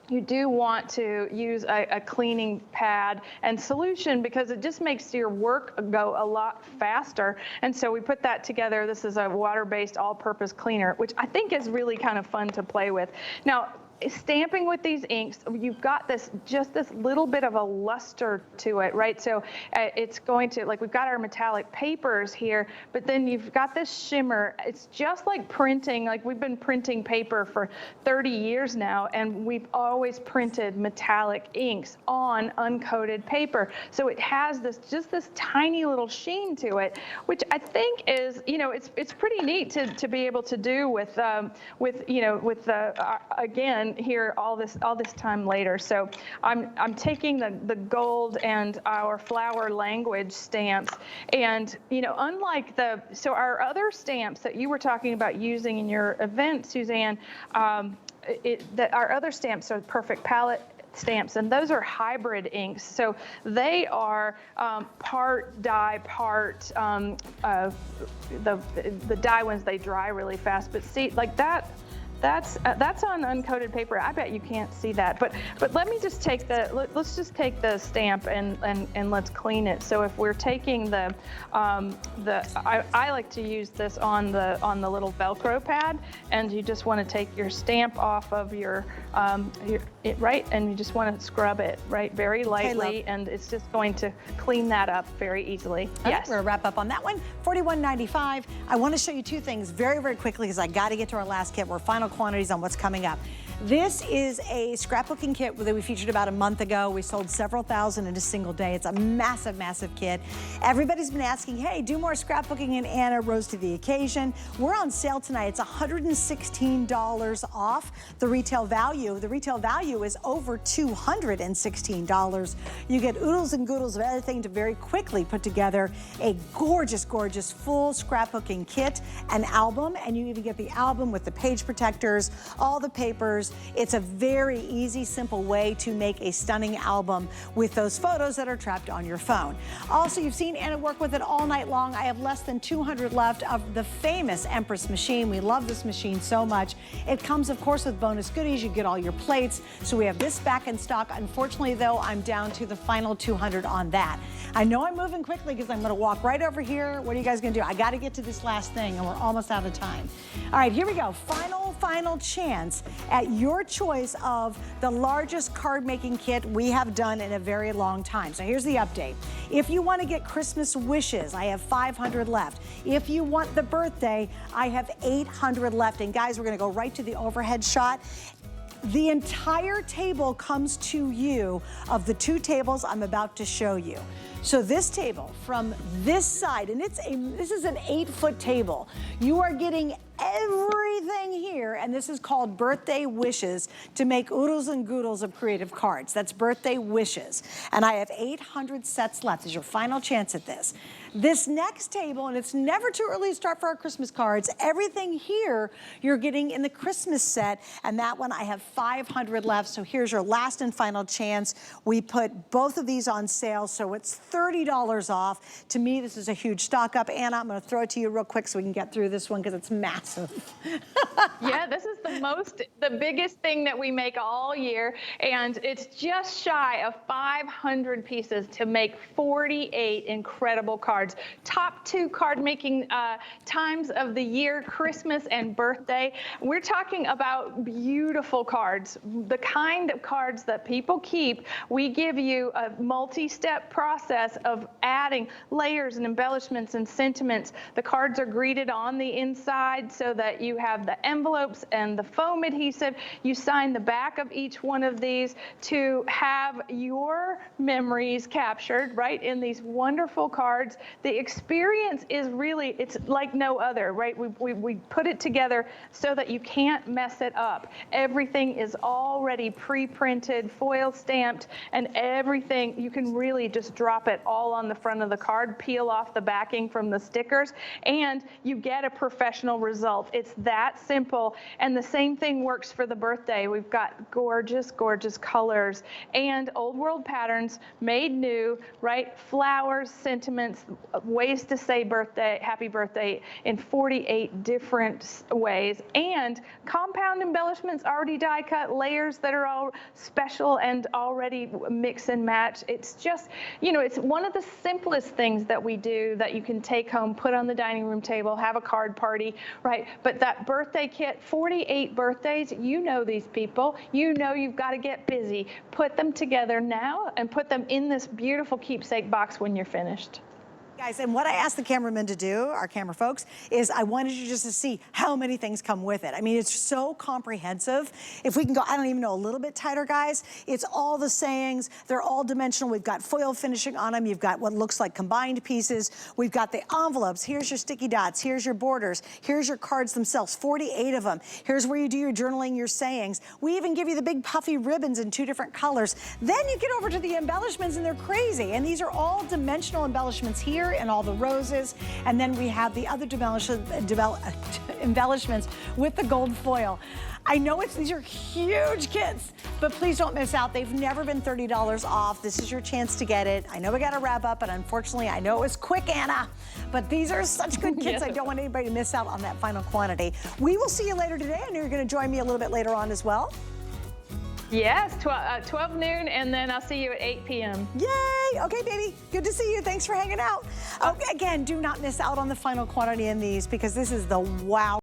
you do want to use a cleaning pad and solution, because it just makes your work go a lot faster. And so we put that together. This is a water-based all-purpose cleaner, which I think is really kind of fun to play with. Now, stamping with these inks, you've got just this little bit of a luster to it, right? So it's going to, like, we've got our metallic papers here, but then you've got this shimmer. It's just like printing. Like, we've been printing paper for 30 years now, and we've always printed metallic inks on uncoated paper. So it has just this tiny little sheen to it, which I think is, it's pretty neat to be able to do with again, here all this time later. So I'm taking the gold and our flower language stamps, and unlike our other stamps that you were talking about using in your event, Suzanne, our other stamps are perfect palette stamps, and those are hybrid inks. So they are part dye, part the dye ones, they dry really fast. But see, like that's on uncoated paper. I bet you can't see that, but let me just take let's just take the stamp and let's clean it. So if we're taking I like to use this on the little Velcro pad, and you just want to take your stamp off of your right, and you just want to scrub it right very lightly, and it's just going to clean that up very easily. Okay, yes, we're gonna wrap up on that one. $41.95. I want to show you 2 things very, very quickly, because I got to get to our last kit. We're final quantities on what's coming up. This is a scrapbooking kit that we featured about a month ago. We sold several thousand in a single day. It's a massive, massive kit. Everybody's been asking, hey, do more scrapbooking, and Anna rose to the occasion. We're on sale tonight. It's $116 off the retail value. The retail value is over $216. You get oodles and goodles of everything to very quickly put together a gorgeous, gorgeous full scrapbooking kit, an album, and you even get the album with the page protectors, all the papers. It's a very easy, simple way to make a stunning album with those photos that are trapped on your phone. Also, you've seen Anna work with it all night long. I have less than 200 left of the famous Empress machine. We love this machine so much. It comes, of course, with bonus goodies. You get all your plates. So we have this back in stock. Unfortunately, though, I'm down to the final 200 on that. I know I'm moving quickly because I'm going to walk right over here. What are you guys going to do? I got to get to this last thing, and we're almost out of time. All right, here we go. Final chance at your choice of the largest card making kit we have done in a very long time. So here's the update. If you want to get Christmas wishes, I have 500 left. If you want the birthday, I have 800 left. And guys, we're going to go right to the overhead shot. The entire table comes to you of the 2 tables I'm about to show you. So this table from this side, and this is an 8-foot table. You are getting everything here, and this is called Birthday Wishes, to make oodles and goodles of creative cards. That's Birthday Wishes. And I have 800 sets left. This is your final chance at this. This next table, and it's never too early to start for our Christmas cards, everything here you're getting in the Christmas set, and that one I have 500 left, so here's your last and final chance. We put both of these on sale, so it's $30 off. To me, this is a huge stock up. Anna, I'm gonna throw it to you real quick so we can get through this one because it's massive. Yeah, this is the biggest thing that we make all year, and it's just shy of 500 pieces to make 48 incredible cards. Top 2 card making times of the year, Christmas and birthday. We're talking about beautiful cards, the kind of cards that people keep. We give you a multi-step process of adding layers and embellishments and sentiments. The cards are greeted on the inside so that you have the envelopes and the foam adhesive. You sign the back of each one of these to have your memories captured right in these wonderful cards. The experience is really, it's like no other, right? We put it together so that you can't mess it up. Everything is already pre-printed, foil stamped, and everything, you can really just drop it all on the front of the card, peel off the backing from the stickers, and you get a professional result. It's that simple. And the same thing works for the birthday. We've got gorgeous, gorgeous colors and old world patterns made new, right? Flowers, sentiments, ways to say birthday, happy birthday in 48 different ways, and compound embellishments already die cut, layers that are all special and already mix and match. It's just, you know, it's one of the simplest things that we do that you can take home, put on the dining room table, have a card party, right? But that birthday kit, 48 birthdays, you know these people, you know you've got to get busy. Put them together now and put them in this beautiful keepsake box when you're finished. Guys, and what I asked the cameramen to do, our camera folks, is I wanted you just to see how many things come with it. I mean, it's so comprehensive. If we can go, I don't even know, a little bit tighter, guys. It's all the sayings. They're all dimensional. We've got foil finishing on them. You've got what looks like combined pieces. We've got the envelopes. Here's your sticky dots. Here's your borders. Here's your cards themselves, 48 of them. Here's where you do your journaling, your sayings. We even give you the big puffy ribbons in 2 different colors. Then you get over to the embellishments, and they're crazy. And these are all dimensional embellishments here, and all the roses, and then we have the other embellishments with the gold foil. I know these are huge kits, but please don't miss out. They've never been $30 off. This is your chance to get it. I know we got to wrap up, but unfortunately, I know it was quick, Anna, but these are such good kits. I don't want anybody to miss out on that final quantity. We will see you later today. I know you're going to join me a little bit later on as well. Yes, 12 noon, and then I'll see you at 8 p.m. Yay! Okay, baby. Good to see you. Thanks for hanging out. Okay, again, do not miss out on the final quantity in these because this is the wow.